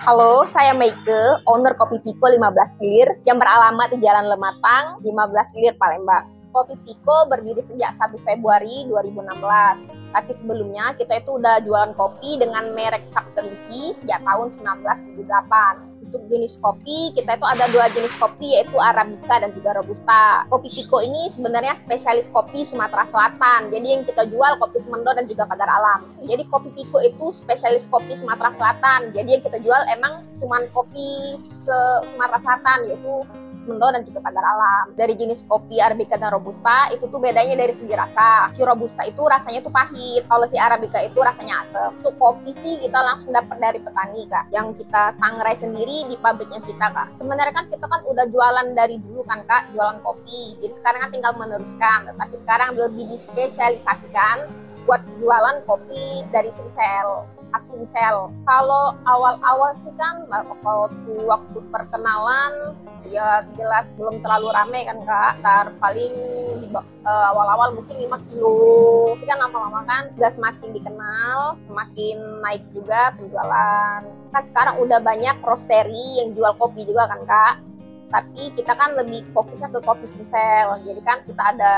Halo, saya Meike, owner Kopi Piko 15 Ilir yang beralamat di Jalan Lematang, 15 Ilir, Palembang. Kopi Piko berdiri sejak 1 Februari 2016. Tapi sebelumnya kita itu udah jualan kopi dengan merek Cap Kelinci sejak tahun 1978. Untuk jenis kopi, kita itu ada 2 jenis kopi, yaitu Arabica dan juga Robusta. Kopi Piko ini sebenarnya spesialis kopi Sumatera Selatan. Jadi yang kita jual kopi Semendo dan juga Pagar Alam. Jadi Kopi Piko itu spesialis kopi Sumatera Selatan. Jadi yang kita jual emang cuman kopi Sumatera Selatan, yaitu Semendo dan juga Pagar Alam. Dari jenis kopi Arabica dan Robusta itu tuh bedanya dari segi rasa. Si Robusta itu rasanya tuh pahit, kalau si Arabica itu rasanya asam. Untuk kopi sih kita langsung dapat dari petani Kak, yang kita sangrai sendiri di pabriknya kita Kak. Sebenarnya kan kita kan udah jualan dari dulu kan Kak, jualan kopi. Jadi sekarang kan tinggal meneruskan, tetapi sekarang lebih dispesialisasikan buat jualan kopi dari Sumsel. Sumsel. Kalau awal-awal sih kan waktu perkenalan ya jelas belum terlalu rame kan Kak. Paling di awal-awal mungkin 5 kilo. Tapi kan lama-lama kan udah semakin dikenal, semakin naik juga penjualan. Kan sekarang udah banyak roastery yang jual kopi juga kan Kak. Tapi kita kan lebih fokusnya ke kopi Sumsel. Jadi kan kita ada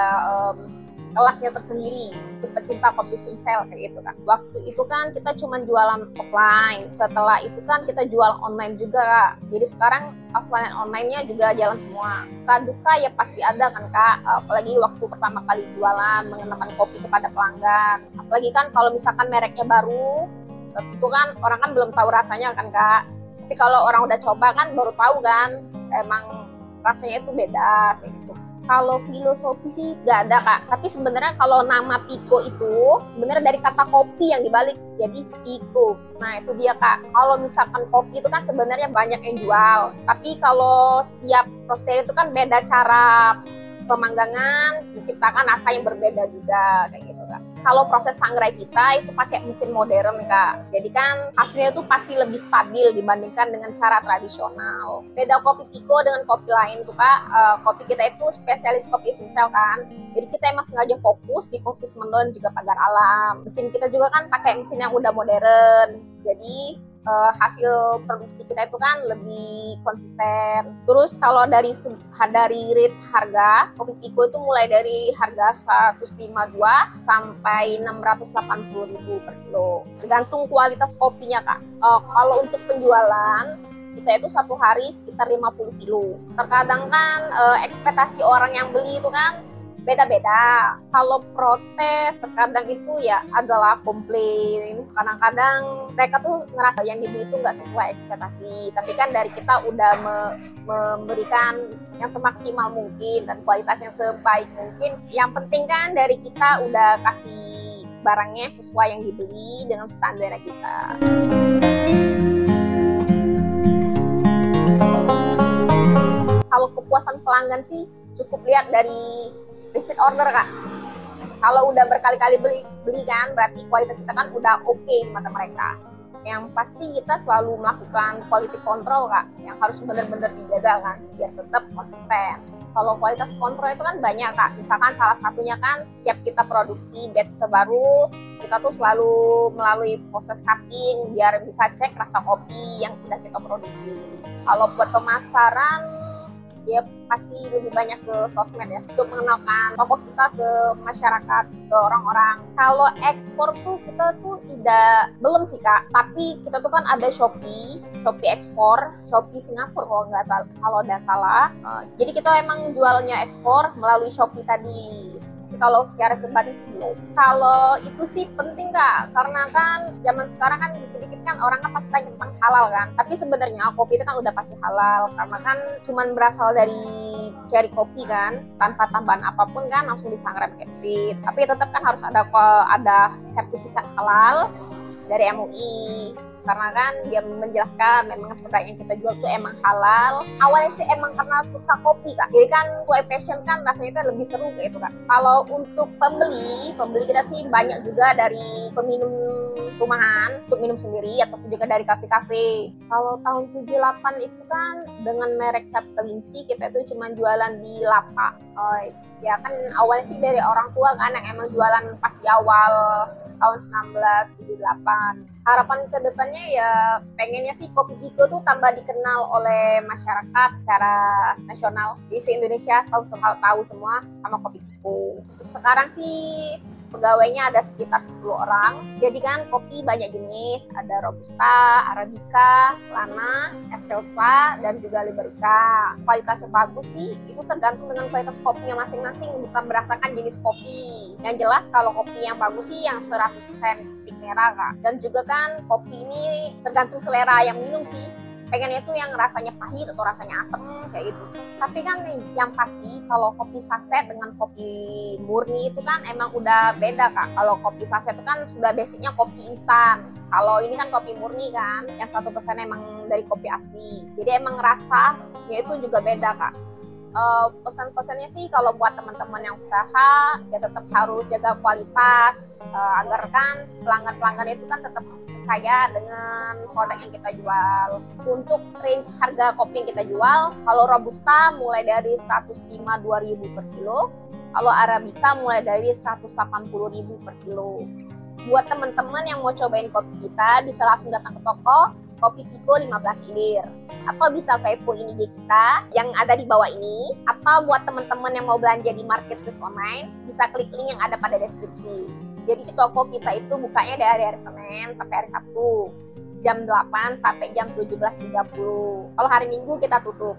kelasnya tersendiri untuk pecinta kopi Sumsel kayak gitu kan. Waktu itu kan kita cuma jualan offline. Setelah itu kan kita jual online juga Kak. Jadi sekarang offline online-nya juga jalan semua. Duka ya pasti ada kan Kak. Apalagi waktu pertama kali jualan mengenakan kopi kepada pelanggan. Apalagi kan kalau misalkan mereknya baru, itu kan orang kan belum tahu rasanya kan Kak. Tapi kalau orang udah coba kan baru tahu kan emang rasanya itu beda kayak gitu. Kalau filosofi sih nggak ada Kak, tapi sebenarnya kalau nama Piko itu sebenarnya dari kata kopi yang dibalik, jadi Piko. Nah itu dia Kak, kalau misalkan kopi itu kan sebenarnya banyak yang jual, tapi kalau setiap roastery itu kan beda cara pemanggangan, menciptakan rasa yang berbeda juga kayak gitu Kak. Kalau proses sangrai kita itu pakai mesin modern Kak, jadi kan hasilnya itu pasti lebih stabil dibandingkan dengan cara tradisional. Beda kopi Piko dengan kopi lain tuh Kak, kopi kita itu spesialis kopi Sumsel kan, jadi kita emang sengaja fokus di kopi Semendo dan juga Pagar Alam. Mesin kita juga kan pakai mesin yang udah modern, jadi hasil produksi kita itu kan lebih konsisten. Terus kalau dari rate harga, kopi Piko itu mulai dari harga 152 sampai 680.000 per kilo. Tergantung kualitas kopinya Kak. Kalau untuk penjualan kita itu satu hari sekitar 50 kilo. Terkadang kan ekspektasi orang yang beli itu kan beda-beda. Kalau protes terkadang itu ya adalah komplain. Kadang-kadang mereka tuh ngerasa yang dibeli itu nggak sesuai ekspektasi. Tapi kan dari kita udah memberikan yang semaksimal mungkin dan kualitas yang sebaik mungkin. Yang penting kan dari kita udah kasih barangnya sesuai yang dibeli dengan standar kita. Kalau kepuasan pelanggan sih cukup lihat dari repeat order Kak. Kalau udah berkali-kali beli kan berarti kualitas kita kan udah oke di mata mereka. Yang pasti kita selalu melakukan quality control Kak, yang harus benar-benar dijaga kan biar tetap konsisten. Kalau kualitas kontrol itu kan banyak Kak, misalkan salah satunya kan setiap kita produksi batch terbaru, kita tuh selalu melalui proses cutting biar bisa cek rasa kopi yang sudah kita produksi. Kalau buat pemasaran dia pasti lebih banyak ke sosmed ya, untuk mengenalkan toko kita ke masyarakat, ke orang-orang. Kalau ekspor tuh kita tuh belum sih Kak, tapi kita tuh kan ada Shopee ekspor, Shopee Singapura kalau nggak salah. Jadi kita emang jualnya ekspor melalui Shopee tadi. Kalau secara pribadi sih belum. Kalau itu sih penting Kak, karena kan zaman sekarang kan dikit-dikit kan orang kan pasti tanya tentang halal kan. Tapi sebenarnya kopi itu kan udah pasti halal, karena kan cuman berasal dari cherry kopi kan, tanpa tambahan apapun kan langsung disangrai pakai mesin. Tapi tetap kan harus ada sertifikat halal dari MUI. Karena kan dia menjelaskan memang produk yang kita jual tuh emang halal. Awalnya sih emang karena suka kopi Kak, jadi kan sesuai passion kan rasanya itu lebih seru kayak itu Kak. Kalau untuk pembeli kita sih banyak juga dari peminum rumahan untuk minum sendiri ataupun juga dari kafe-kafe. Kalau tahun 78 itu kan dengan merek Cap Kelinci kita itu cuma jualan di lapak. Ya kan awalnya sih dari orang tua kan yang emang jualan pas di awal tahun 1978. Harapan kedepannya ya pengennya sih Kopi Biko tuh tambah dikenal oleh masyarakat secara nasional. Di se-Indonesia tahu semua sama Kopi Biko. Untuk sekarang sih pegawainya ada sekitar 10 orang. Jadi kan kopi banyak jenis, ada Robusta, Arabica, Lana, Excelsa, dan juga Liberica. Kualitasnya bagus sih, itu tergantung dengan kualitas kopinya masing-masing, bukan berdasarkan jenis kopi. Yang jelas kalau kopi yang bagus sih yang 100% titik merah, Kak. Dan juga kan kopi ini tergantung selera yang minum sih. Pengennya itu yang rasanya pahit atau rasanya asem kayak gitu. Tapi kan yang pasti kalau kopi saset dengan kopi murni itu kan emang udah beda, Kak. Kalau kopi saset itu kan sudah basicnya kopi instan. Kalau ini kan kopi murni kan, yang 100% emang dari kopi asli. Jadi emang rasanya itu juga beda, Kak. Pesan-pesannya sih kalau buat teman-teman yang usaha ya tetap harus jaga kualitas, agar kan pelanggan-pelanggan itu kan tetap percaya dengan produk yang kita jual. Untuk range harga kopi yang kita jual, kalau Robusta mulai dari 105 2.000 per kilo, kalau Arabica mulai dari 180.000 per kilo. Buat teman-teman yang mau cobain kopi kita bisa langsung datang ke toko Kopi Biko 15 Ilir, atau bisa kepo ini di kita yang ada di bawah ini, atau buat teman-teman yang mau belanja di marketplace online bisa klik link yang ada pada deskripsi. Jadi di toko kita itu bukanya dari hari Senin sampai hari Sabtu jam 8 sampai jam 17.30. Kalau hari Minggu kita tutup.